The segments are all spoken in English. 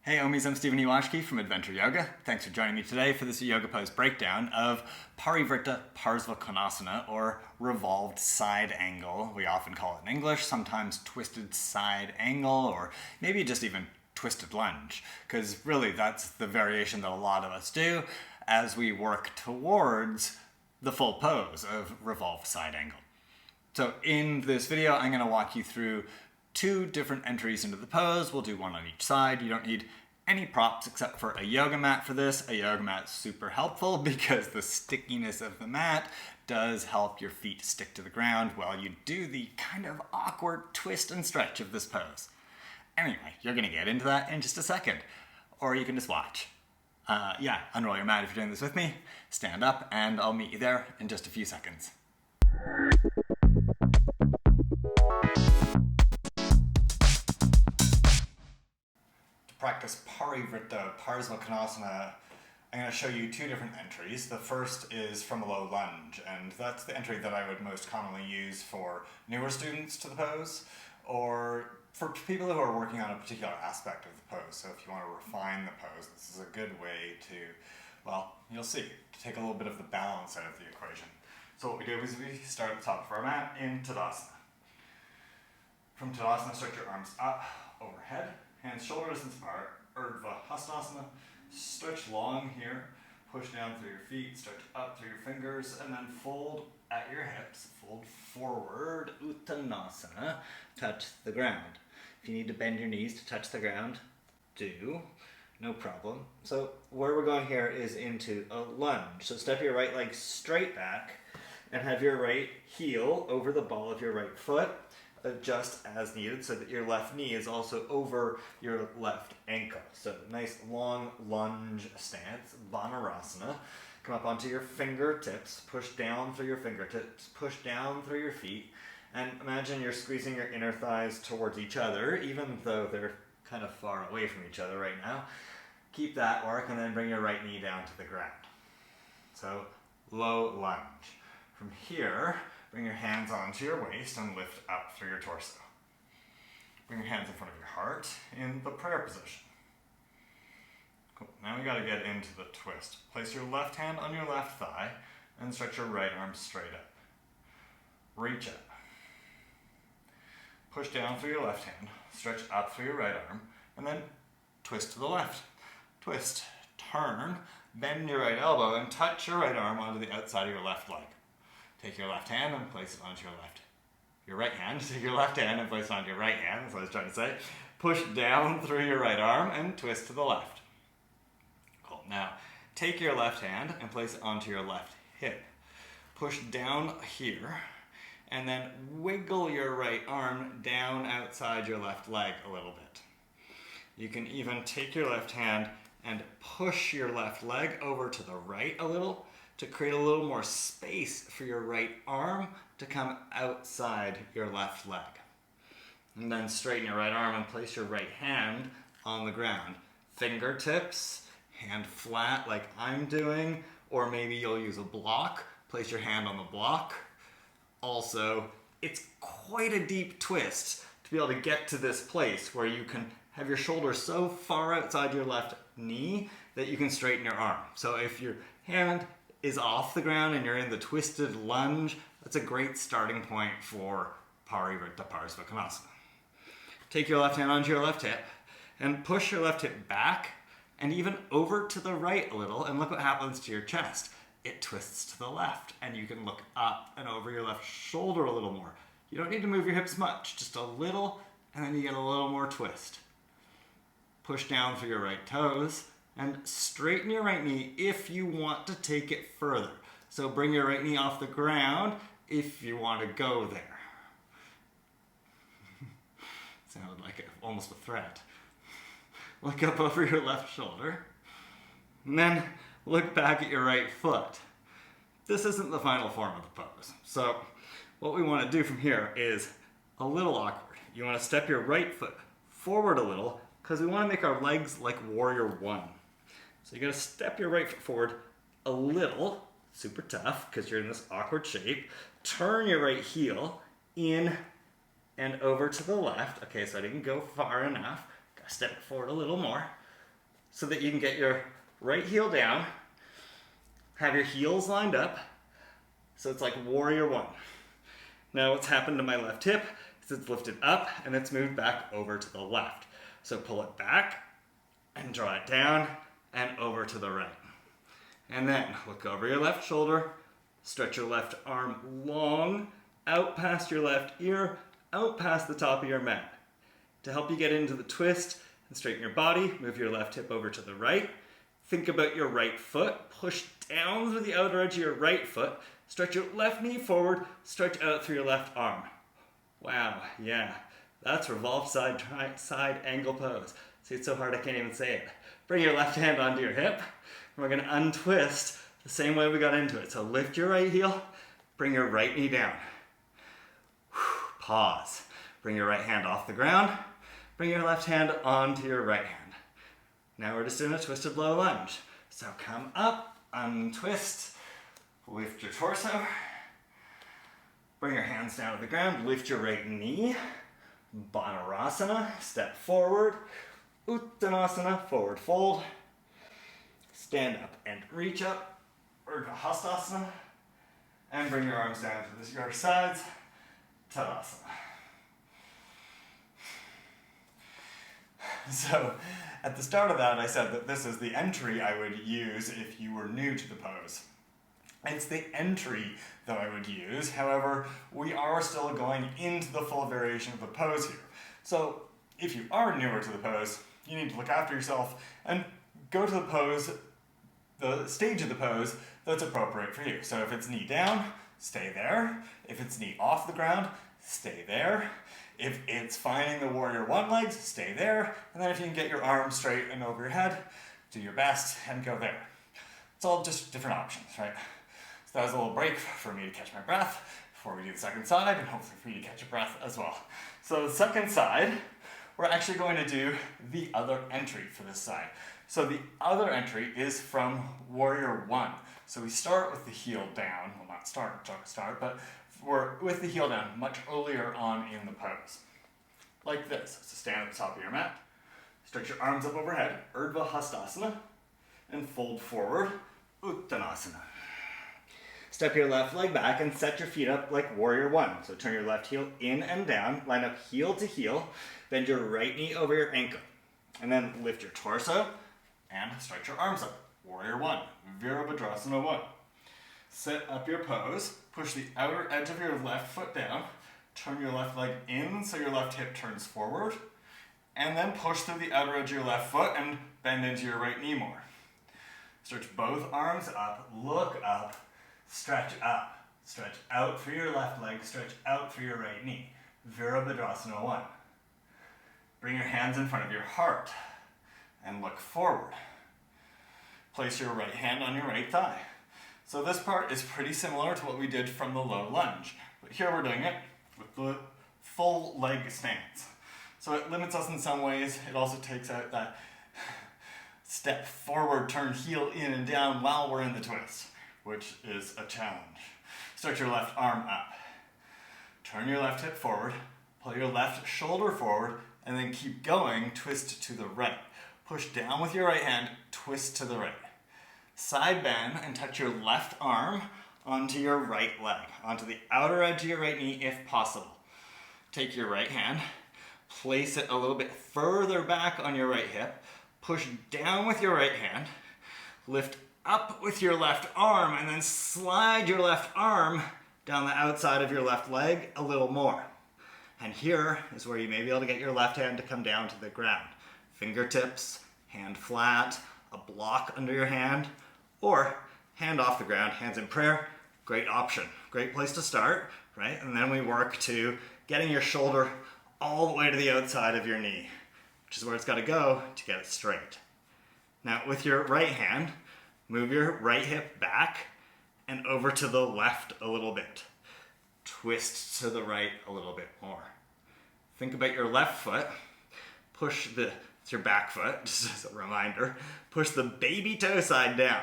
Hey OMies, I'm Ewashkiw from Adventure Yoga. Thanks for joining me today for this yoga pose breakdown of Parivrtta Parsvakonasana, or Revolved Side Angle. We often call it in English, sometimes Twisted Side Angle, or maybe just even Twisted Lunge, because really that's the variation that a lot of us do as we work towards the full pose of Revolved Side Angle. So in this video, I'm going to walk you through two different entries into the pose. We'll do one on each side. You don't need any props except for a yoga mat for this. A yoga mat's super helpful because the stickiness of the mat does help your feet stick to the ground while you do the kind of awkward twist and stretch of this pose. Anyway, you're going to get into that in just a second, or you can just watch. Unroll your mat if you're doing this with me, stand up, and I'll meet you there in just a few seconds. Practice Parivrtta Parsvakonasana, I'm going to show you two different entries. The first is from a low lunge, and that's the entry that I would most commonly use for newer students to the pose, or for people who are working on a particular aspect of the pose. So if you want to refine the pose, this is a good way to, well, you'll see, to take a little bit of the balance out of the equation. So what we do is we start at the top of our mat in Tadasana. From Tadasana, stretch your arms up, overhead. Hands, shoulder distance apart, Urdhva Hastasana. Stretch long here, push down through your feet, stretch up through your fingers, and then fold at your hips, fold forward, Uttanasana, touch the ground. If you need to bend your knees to touch the ground, do, no problem. So where we're going here is into a lunge. So step your right leg straight back and have your right heel over the ball of your right foot. Adjust as needed so that your left knee is also over your left ankle. So nice long lunge stance, Vanarasana. Come up onto your fingertips, push down through your fingertips, push down through your feet, and imagine you're squeezing your inner thighs towards each other, even though they're kind of far away from each other right now. Keep that work and then bring your right knee down to the ground. So low lunge. From here, bring your hands onto your waist and lift up through your torso. Bring your hands in front of your heart in the prayer position. Cool. Now we got to get into the twist. Place your left hand on your left thigh and stretch your right arm straight up. Reach up. Push down through your left hand, stretch up through your right arm, and then twist to the left. Twist, turn, bend your right elbow and touch your right arm onto the outside of your left leg. Take your left hand and place it onto your right hand. Take your left hand and place it onto your right hand, that's what I was trying to say. Push down through your right arm and twist to the left. Cool. Now, take your left hand and place it onto your left hip. Push down here, and then wiggle your right arm down outside your left leg a little bit. You can even take your left hand and push your left leg over to the right a little, to create a little more space for your right arm to come outside your left leg. And then straighten your right arm and place your right hand on the ground. Fingertips, hand flat like I'm doing, or maybe you'll use a block. Place your hand on the block. Also, it's quite a deep twist to be able to get to this place where you can have your shoulder so far outside your left knee that you can straighten your arm. So if your hand is off the ground and you're in the twisted lunge, that's a great starting point for Parivrtta Parsvakonasana. Take your left hand onto your left hip and push your left hip back and even over to the right a little, and look what happens to your chest. It twists to the left, and you can look up and over your left shoulder a little more. You don't need to move your hips much, just a little, and then you get a little more twist. Push down through your right toes, and straighten your right knee if you want to take it further. So bring your right knee off the ground if you want to go there. Sounded like almost a threat. Look up over your left shoulder, and then look back at your right foot. This isn't the final form of the pose. So what we want to do from here is a little awkward. You want to step your right foot forward a little because we want to make our legs like warrior one. So you got to step your right foot forward a little, super tough because you're in this awkward shape. Turn your right heel in and over to the left. Okay, so I didn't go far enough. Got to step it forward a little more. so that you can get your right heel down, have your heels lined up, so it's like warrior one. Now what's happened to my left hip is it's lifted up and it's moved back over to the left. So pull it back and draw it down and over to the right. And then look over your left shoulder, stretch your left arm long, out past your left ear, out past the top of your mat. To help you get into the twist and straighten your body, move your left hip over to the right. Think about your right foot, push down through the outer edge of your right foot, stretch your left knee forward, stretch out through your left arm. Wow, yeah, that's Revolved Side Angle Pose. See, it's so hard I can't even say it. Bring your left hand onto your hip. We're gonna untwist the same way we got into it. So lift your right heel, bring your right knee down. Pause. Bring your right hand off the ground. Bring your left hand onto your right hand. Now we're just doing a twisted low lunge. So come up, untwist, lift your torso. Bring your hands down to the ground, lift your right knee. Banarasana, step forward. Uttanasana, forward fold. Stand up and reach up, Ewashkiw, and bring your arms down to your sides, Tadasana. So, at the start of that, I said that this is the entry I would use if you were new to the pose. It's the entry that I would use, however, we are still going into the full variation of the pose here. So, if you are newer to the pose, you need to look after yourself and go to the pose, the stage of the pose that's appropriate for you. So if it's knee down, stay there. If it's knee off the ground, stay there. If it's finding the warrior one legs, stay there. And then if you can get your arms straight and over your head, do your best and go there. It's all just different options, right? So that was a little break for me to catch my breath before we do the second side, and hopefully for you to catch your breath as well. So the second side, we're actually going to do the other entry for this side. So the other entry is from warrior one. So we start with the heel down, well not start, but we're with the heel down much earlier on in the pose. Like this. So stand at the top of your mat, stretch your arms up overhead, Ewashkiw, and fold forward, Uttanasana. Step your left leg back and set your feet up like warrior one. So turn your left heel in and down, line up heel to heel, bend your right knee over your ankle. And then lift your torso and stretch your arms up. Warrior one, Virabhadrasana one. Set up your pose, push the outer edge of your left foot down, turn your left leg in so your left hip turns forward, and then push through the outer edge of your left foot and bend into your right knee more. Stretch both arms up, look up, stretch up. Stretch out through your left leg, stretch out through your right knee. Virabhadrasana one. Bring your hands in front of your heart and look forward. Place your right hand on your right thigh. So this part is pretty similar to what we did from the low lunge, but here we're doing it with the full leg stance. So it limits us in some ways. It also takes out that step forward, turn heel in and down while we're in the twist, which is a challenge. Stretch your left arm up. Turn your left hip forward, pull your left shoulder forward, and then keep going, twist to the right. Push down with your right hand, twist to the right. Side bend and touch your left arm onto your right leg, onto the outer edge of your right knee if possible. Take your right hand, place it a little bit further back on your right hip, push down with your right hand, lift up with your left arm, and then slide your left arm down the outside of your left leg a little more. And here is where you may be able to get your left hand to come down to the ground. Fingertips, hand flat, a block under your hand, or hand off the ground, hands in prayer. Great option, great place to start, right? And then we work to getting your shoulder all the way to the outside of your knee, which is where it's got to go to get it straight. Now with your right hand, move your right hip back and over to the left a little bit. Twist to the right a little bit more. Think about your left foot. It's your back foot, just as a reminder. Push the baby toe side down.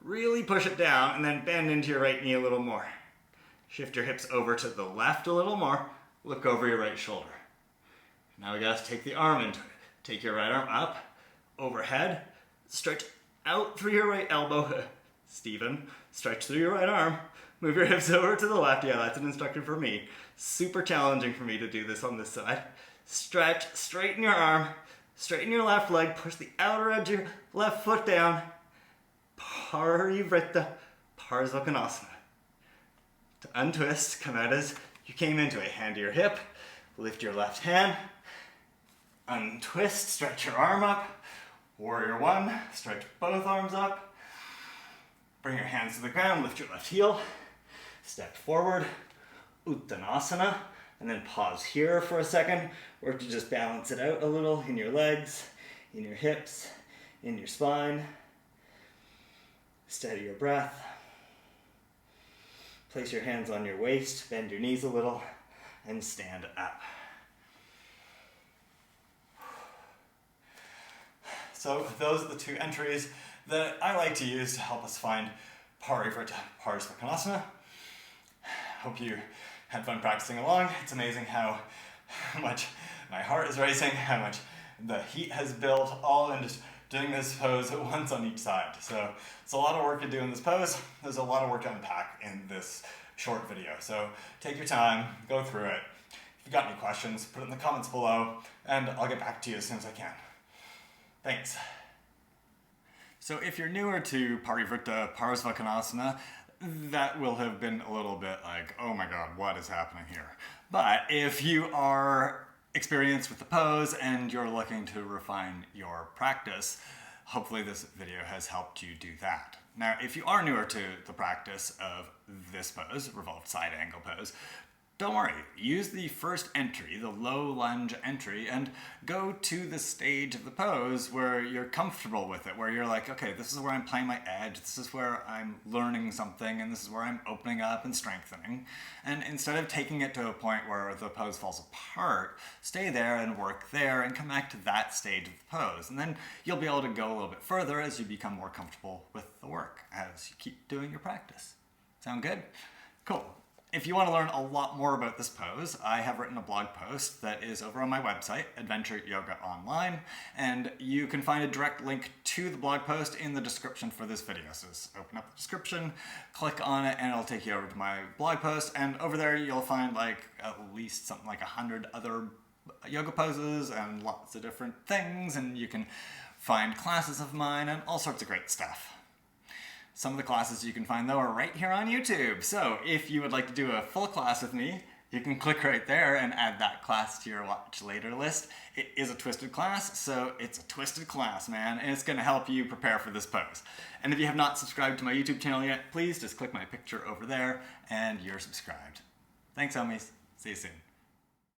Really push it down and then bend into your right knee a little more. Shift your hips over to the left a little more. Look over your right shoulder. Now we gotta take the arm into it. Take your right arm up, over overhead. Stretch out through your right elbow. Stephen, stretch through your right arm. Move your hips over to the left. Yeah, that's an instruction for me. Super challenging for me to do this on this side. Stretch, straighten your arm, straighten your left leg, push the outer edge of your left foot down. Parivrtta Parsvakonasana. To untwist, come out as you came into it. Hand to your hip, lift your left hand, untwist, stretch your arm up. Warrior one, stretch both arms up. Bring your hands to the ground, lift your left heel, step forward, Uttanasana, and then pause here for a second. Work to just balance it out a little in your legs, in your hips, in your spine. Steady your breath. Place your hands on your waist, bend your knees a little, and stand up. So those are the two entries that I like to use to help us find Parivrtta Parsvakonasana. Hope you had fun practicing along. It's amazing how much my heart is racing, how much the heat has built, all in just doing this pose at once on each side. So it's a lot of work to do in this pose. There's a lot of work to unpack in this short video. So take your time, go through it. If you've got any questions, put it in the comments below, and I'll get back to you as soon as I can. Thanks. So if you're newer to Parivrtta Parsvakonasana, that will have been a little bit like, oh my god, what is happening here? But if you are experienced with the pose and you're looking to refine your practice, hopefully this video has helped you do that. Now, if you are newer to the practice of this pose, Revolved Side Angle Pose, don't worry, use the first entry, the low lunge entry, and go to the stage of the pose where you're comfortable with it, where you're like, okay, this is where I'm playing my edge, this is where I'm learning something, and this is where I'm opening up and strengthening. And instead of taking it to a point where the pose falls apart, stay there and work there and come back to that stage of the pose. And then you'll be able to go a little bit further as you become more comfortable with the work, as you keep doing your practice. Sound good? Cool. If you want to learn a lot more about this pose, I have written a blog post that is over on my website, yogaonline, and you can find a direct link to the blog post in the description for this video. So just open up the description, click on it, and it'll take you over to my blog post, and over there you'll find like at least something like 100 other yoga poses and lots of different things, and you can find classes of mine and all sorts of great stuff. Some of the classes you can find, though, are right here on YouTube. So if you would like to do a full class with me, you can click right there and add that class to your watch later list. It is a twisted class, so it's a twisted class, man, and it's going to help you prepare for this pose. And if you have not subscribed to my YouTube channel yet, please just click my picture over there and you're subscribed. Thanks, OMies. See you soon.